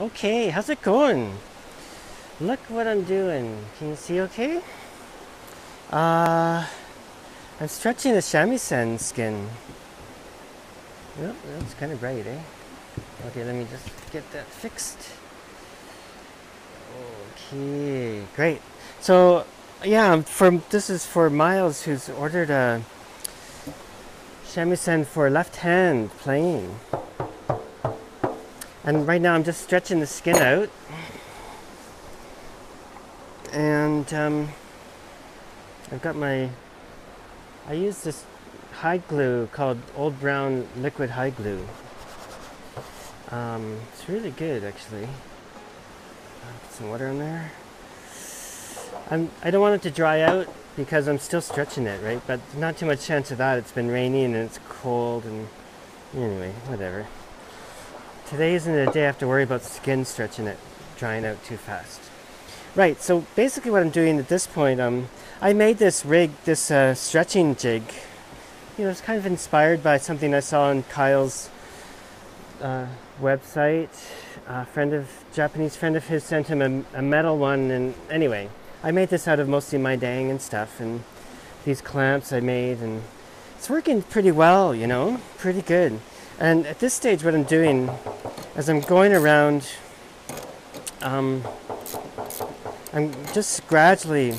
Okay, how's it going? Look what I'm doing. Can you see okay? Uh, I'm stretching the shamisen skin. Oh, that's kind of bright, eh? Okay, let me just get that fixed. Okay, great. So, yeah, this is for Miles, who's ordered a shamisen for left hand playing. And right now I'm just stretching the skin out. And I've got I use this hide glue called Old Brown Liquid Hide Glue. It's really good, actually. Put some water in there. I don't want it to dry out because I'm still stretching it, right? But not too much chance of that. It's been rainy and it's cold, and anyway, whatever. Today isn't a day I have to worry about skin stretching it, drying out too fast. Right, so basically what I'm doing at this point, I made this rig, this stretching jig. You know, it's kind of inspired by something I saw on Kyle's website. Japanese friend of his sent him a metal one, and anyway, I made this out of mostly my dang and stuff, and these clamps I made, and it's working pretty well, you know, pretty good. And at this stage what I'm doing is I'm going around, I'm just gradually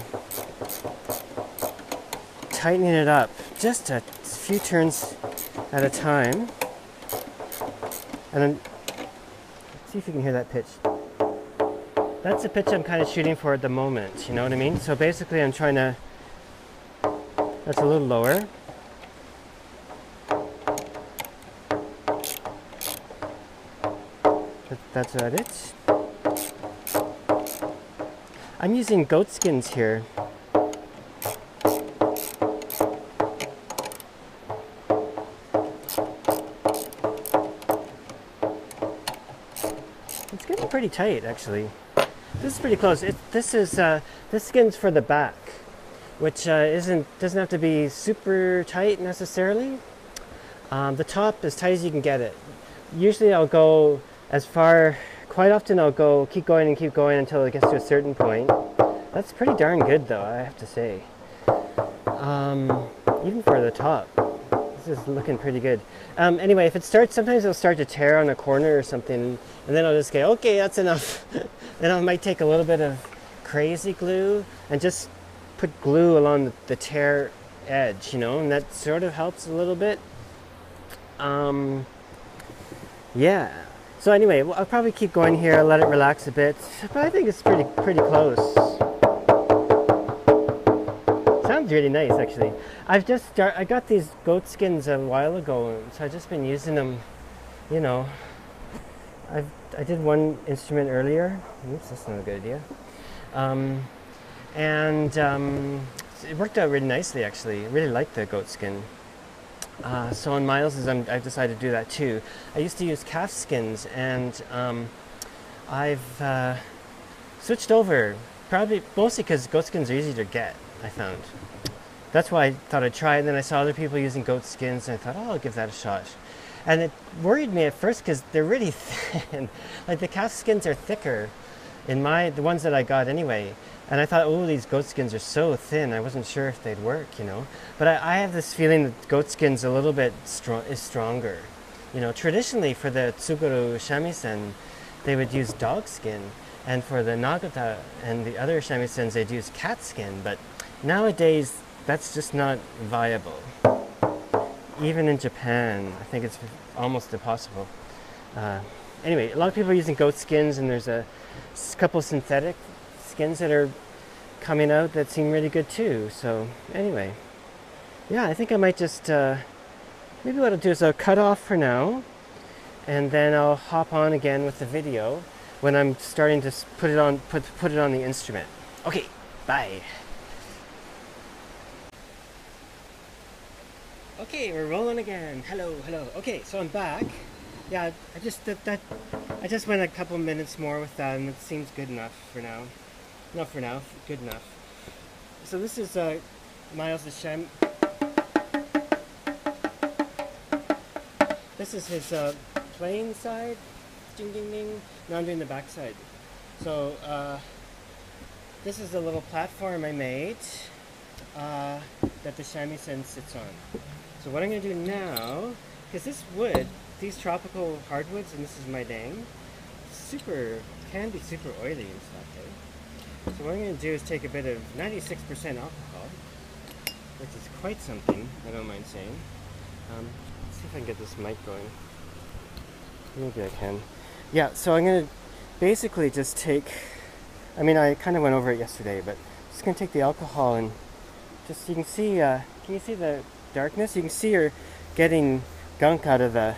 tightening it up, just a few turns at a time. And then, see if you can hear that pitch. That's the pitch I'm kind of shooting for at the moment, you know what I mean? So basically I'm trying to, that's a little lower. That's about it. I'm using goat skins here. It's getting pretty tight, actually. This is pretty close. This skin's for the back, which doesn't have to be super tight necessarily. The top as tight as you can get it. Usually I'll go as far. Quite often I'll keep going until it gets to a certain point. That's pretty darn good, though, I have to say. Even for the top, this is looking pretty good. Anyway, if it starts, sometimes it'll start to tear on a corner or something, and then I'll just go, okay, that's enough. Then I might take a little bit of crazy glue and just put glue along the tear edge, you know, and that sort of helps a little bit. Yeah. So anyway, I'll probably keep going here. I'll let it relax a bit, but I think it's pretty close. Sounds really nice, actually. I got these goat skins a while ago, so I've just been using them. You know, I did one instrument earlier. Oops, that's not a good idea. It worked out really nicely, actually. I really like the goat skin. So on Miles's, I've decided to do that too. I used to use calf skins, and I've switched over, probably mostly because goat skins are easy to get, I found. That's why I thought I'd try it, and then I saw other people using goat skins, and I thought, oh, I'll give that a shot. And it worried me at first because they're really thin. Like the calf skins are thicker the ones that I got anyway. And I thought, oh, these goat skins are so thin. I wasn't sure if they'd work, you know. But I have this feeling that goat skin's a little bit stronger. You know, traditionally for the tsugaru shamisen, they would use dog skin. And for the nagata and the other shamisens, they'd use cat skin. But nowadays, that's just not viable. Even in Japan, I think it's almost impossible. Anyway, a lot of people are using goat skins, and there's a couple synthetic skins that are coming out that seem really good too. So anyway, yeah, I think I might just maybe what I'll do is I'll cut off for now, and then I'll hop on again with the video when I'm starting to put it on the instrument. Okay, bye. Okay, we're rolling again. Hello. Okay, so I'm back. Yeah, I just went a couple minutes more with that, and it seems good enough for now. Not for now, good enough. So this is Miles' this is his playing side, ding, ding, ding. Now I'm doing the back side. So this is a little platform I made that the shamisen sits on. So what I'm going to do now, because this wood, these tropical hardwoods, and this is my dang, can be super oily and stuff, eh? So what I'm going to do is take a bit of 96% alcohol, which is quite something, I don't mind saying. Let's see if I can get this mic going. Maybe I can. Yeah, so I'm going to basically just take, I mean, I kind of went over it yesterday, but just going to take the alcohol and just, you can see, can you see the darkness? You can see you're getting gunk out of the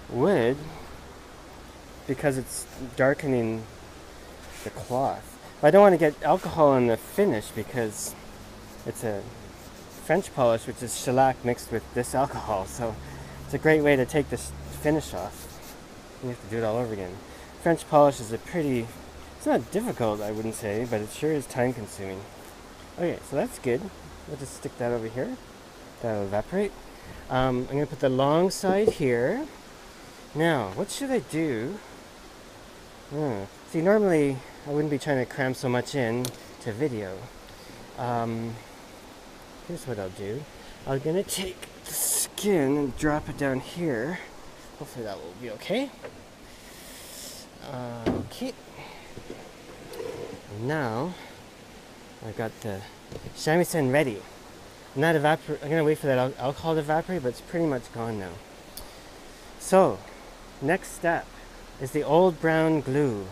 wood because it's darkening the cloth. But I don't want to get alcohol in the finish because it's a French polish, which is shellac mixed with this alcohol, so it's a great way to take this finish off. You have to do it all over again. French polish is it's not difficult, I wouldn't say, but it sure is time consuming. Okay, so that's good. We'll just stick that over here. That'll evaporate. I'm going to put the long side here. Now, what should I do? See, normally I wouldn't be trying to cram so much in to video. Here's what I'll do. I'm going to take the skin and drop it down here. Hopefully that will be okay. Okay. And now I got the shamisen ready. I'm going to wait for that alcohol to evaporate, but it's pretty much gone now. So, next step is the old brown glue.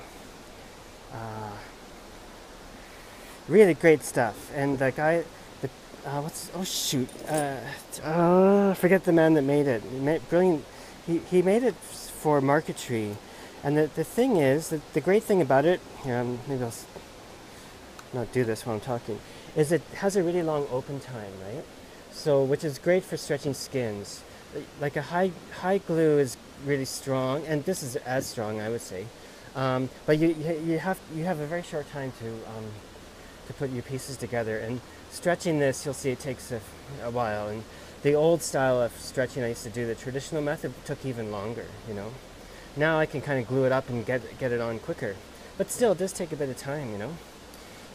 Really great stuff. And the guy, forget the man that made it. Brilliant. He made it for marquetry. And the thing is, the great thing about it, here, maybe I'll not do this while I'm talking, is it has a really long open time, right? So, which is great for stretching skins. Like a high glue is really strong, and this is as strong, I would say. But you have a very short time to put your pieces together. And stretching this, you'll see it takes a while. And the old style of stretching I used to do, the traditional method, took even longer, you know. Now I can kind of glue it up and get it on quicker. But still, it does take a bit of time, you know.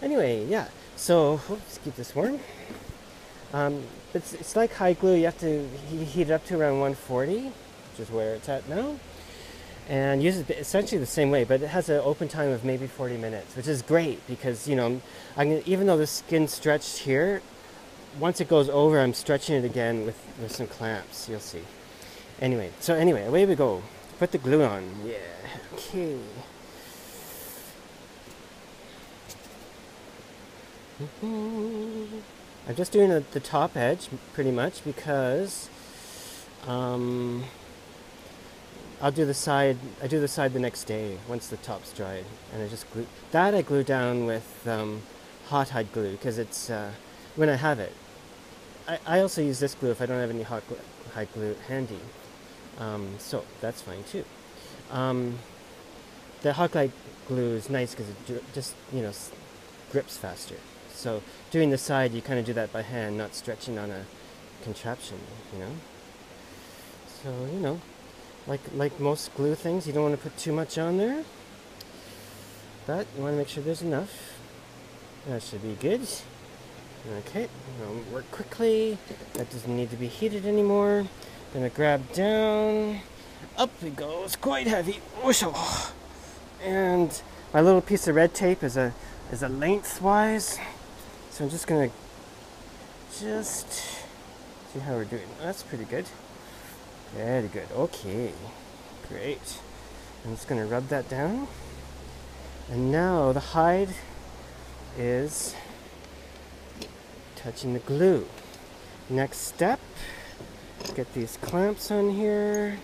Anyway, yeah. So, let's keep this warm. It's like high glue. You have to heat it up to around 140, which is where it's at now. And use it essentially the same way, but it has an open time of maybe 40 minutes, which is great because, you know, even though the skin's stretched here, once it goes over, I'm stretching it again with some clamps. You'll see. Anyway, away we go. Put the glue on. Yeah. Okay. I'm just doing the top edge pretty much because I'll do the side. I do the side the next day once the top's dried, and I just glue that. I glue down with hot hide glue because it's when I have it. I also use this glue if I don't have any hot hide glue handy, so that's fine too. The hot hide glue is nice because it just, you know, grips faster. So doing the side, you kind of do that by hand, not stretching on a contraption, you know. So, you know, like most glue things, you don't want to put too much on there, but you want to make sure there's enough. That should be good. Okay, work quickly. That doesn't need to be heated anymore. Gonna grab down. Up it goes, quite heavy. Whoosha. And my little piece of red tape is a lengthwise. So I'm just gonna see how we're doing. That's pretty good. Very good. Okay. Great. I'm just gonna rub that down. And now the hide is touching the glue. Next step, get these clamps on here.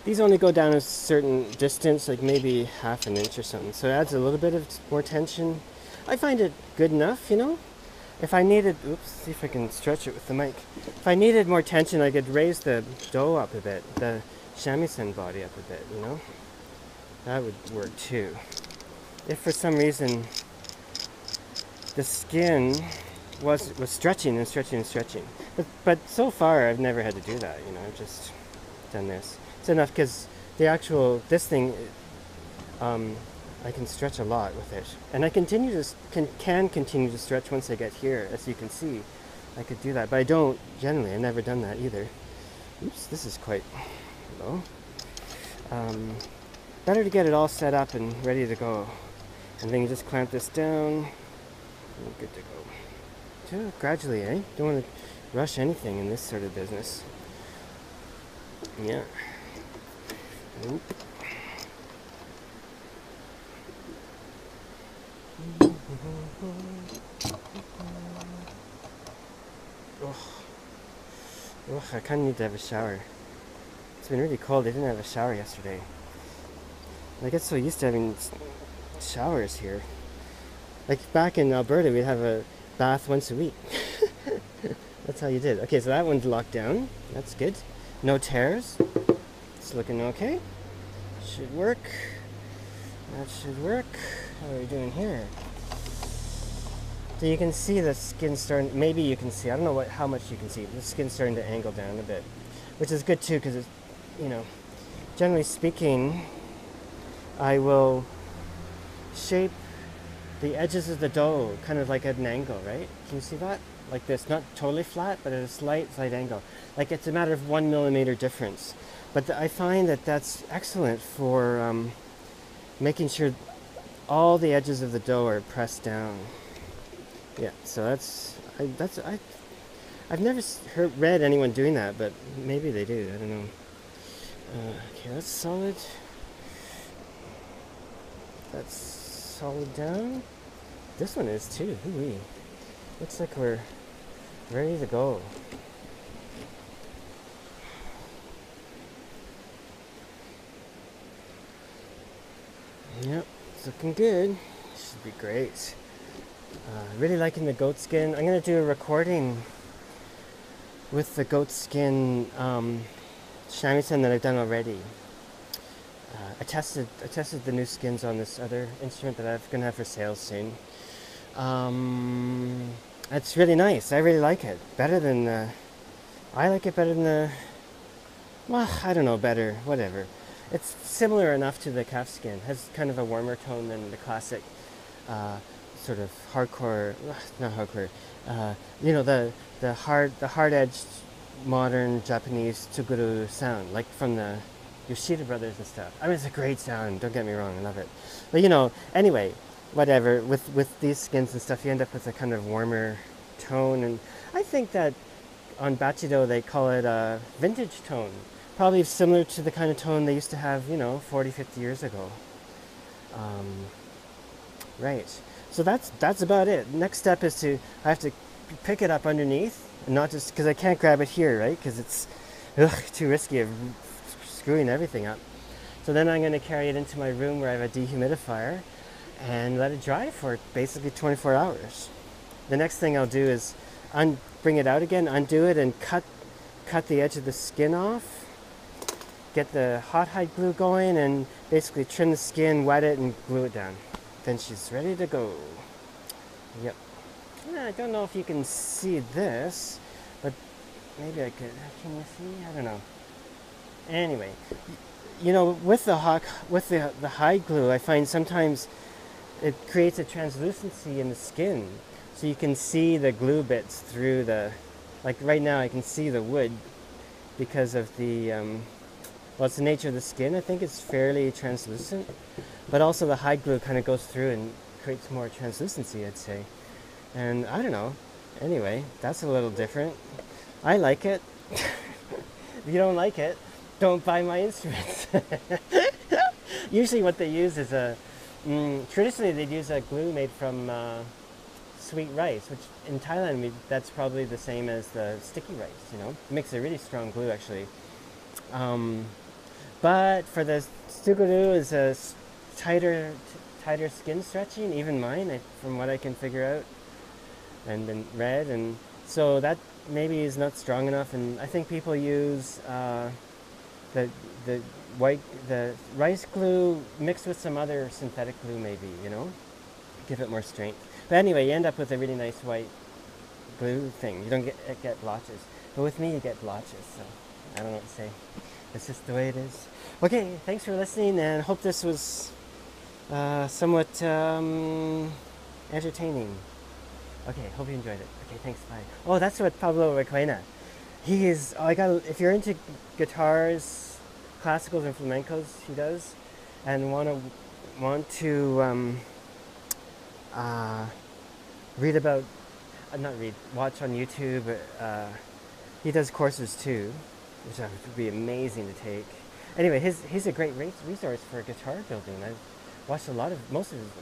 These only go down a certain distance, like maybe half an inch or something, so it adds a little bit of more tension. I find it good enough, you know. If I needed, see if I can stretch it with the mic. If I needed more tension, I could raise the dough up a bit, the shamisen body up a bit, you know. That would work too. If for some reason the skin was stretching and stretching and stretching, but so far I've never had to do that, you know. Just done this. It's enough because the actual, this thing, I can stretch a lot with it. And I continue to, can continue to stretch once I get here, as you can see. I could do that, but I don't generally. I've never done that either. Oops, this is quite low. Better to get it all set up and ready to go. And then you just clamp this down. And good to go. So, gradually, eh? Don't want to rush anything in this sort of business. Yeah. Oop. Ugh, I kind of need to have a shower. It's been really cold. I didn't have a shower yesterday. I get so used to having showers here. Like back in Alberta, we'd have a bath once a week. That's how you did. Okay, so that one's locked down. That's good. No tears. It's looking okay. Should work. That should work. How are we doing here? So you can see the skin starting, maybe you can see, I don't know how much you can see, the skin's starting to angle down a bit, which is good too, because it's, you know, generally speaking, I will shape the edges of the dough kind of like at an angle, right? Can you see that? Like this, not totally flat, but at a slight angle. Like it's a matter of 1 millimeter difference. But I find that that's excellent for making sure all the edges of the dough are pressed down. Yeah, so I've never read anyone doing that, but maybe they do. I don't know. Okay, that's solid. That's solid down. This one is too. Hoo-wee. Looks like we're ready to go. Yep, it's looking good. Should be great. Really liking the goat skin. I'm going to do a recording with the goat skin shamisen that I've done already. I tested the new skins on this other instrument that I'm going to have for sale soon. It's really nice. I really like it. Better than I like it better than the, well, I don't know, better, whatever. It's similar enough to the calf skin. Has kind of a warmer tone than the classic sort of hardcore, not hardcore, you know, the hard-edged modern Japanese tjsugaru sound, like from the Yoshida brothers and stuff. I mean, it's a great sound, don't get me wrong, I love it. But you know, anyway, whatever, with these skins and stuff, you end up with a kind of warmer tone, and I think that on Bachido they call it a vintage tone, probably similar to the kind of tone they used to have, you know, 40, 50 years ago. Right. So that's about it. Next step is I have to pick it up underneath, and not just, because I can't grab it here, right? Because it's too risky of screwing everything up. So then I'm going to carry it into my room where I have a dehumidifier and let it dry for basically 24 hours. The next thing I'll do is bring it out again, undo it, and cut the edge of the skin off, get the hot hide glue going, and basically trim the skin, wet it, and glue it down. Then she's ready to go. Yep. Yeah, I don't know if you can see this, but maybe I could. Can you see? I don't know. Anyway, you know, with the hide glue, I find sometimes it creates a translucency in the skin, so you can see the glue bits through the. Like right now, I can see the wood because of the. Well, it's the nature of the skin. I think it's fairly translucent, but also the hide glue kind of goes through and creates more translucency, I'd say. And I don't know. Anyway, that's a little different. I like it. If you don't like it, don't buy my instruments. Usually what they use is traditionally they'd use a glue made from sweet rice, which in Thailand that's probably the same as the sticky rice, you know. It makes a really strong glue actually. But for the tjsugaru is a tighter skin stretching, even mine, from what I can figure out, and then red, and so that maybe is not strong enough. And I think people use the rice glue mixed with some other synthetic glue, maybe, you know, give it more strength. But anyway, you end up with a really nice white glue thing. You don't get blotches, but with me you get blotches. So I don't know what to say. It's just the way it is. Okay, thanks for listening, and hope this was somewhat entertaining. Okay, hope you enjoyed it. Okay, thanks. Bye. Oh, that's what Pablo Requena. He is. Oh, I got. If you're into guitars, classicals and flamencos, he does, and want to read about. Not read. Watch on YouTube. He does courses too, which would be amazing to take. Anyway, he's a great resource for guitar building. I've watched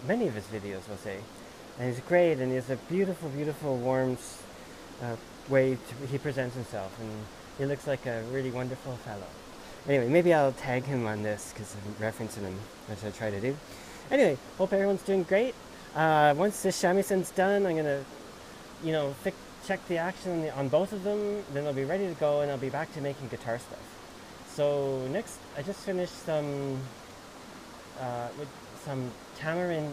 many of his videos, I'll say, and he's great. And he has a beautiful, beautiful, warm way he presents himself, and he looks like a really wonderful fellow. Anyway, maybe I'll tag him on this because I'm referencing him, which I try to do. Anyway, hope everyone's doing great. Once this shamisen's done, I'm gonna, check the action on both of them. Then I'll be ready to go, and I'll be back to making guitar stuff. So next, I just finished with some tamarind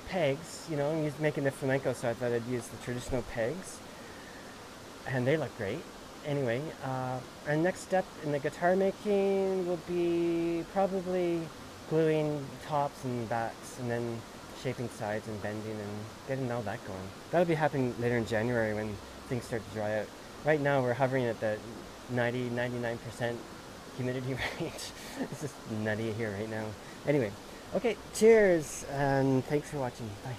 pegs. I'm making the flamenco, so I thought I'd use the traditional pegs, and they look great. Anyway, our next step in the guitar making will be probably gluing tops and backs, and then shaping sides and bending and getting all that going. That'll be happening later in January when things start to dry out. Right now we're hovering at the 99% humidity rate. It's just nutty here right now. Anyway, okay, cheers, and thanks for watching. Bye.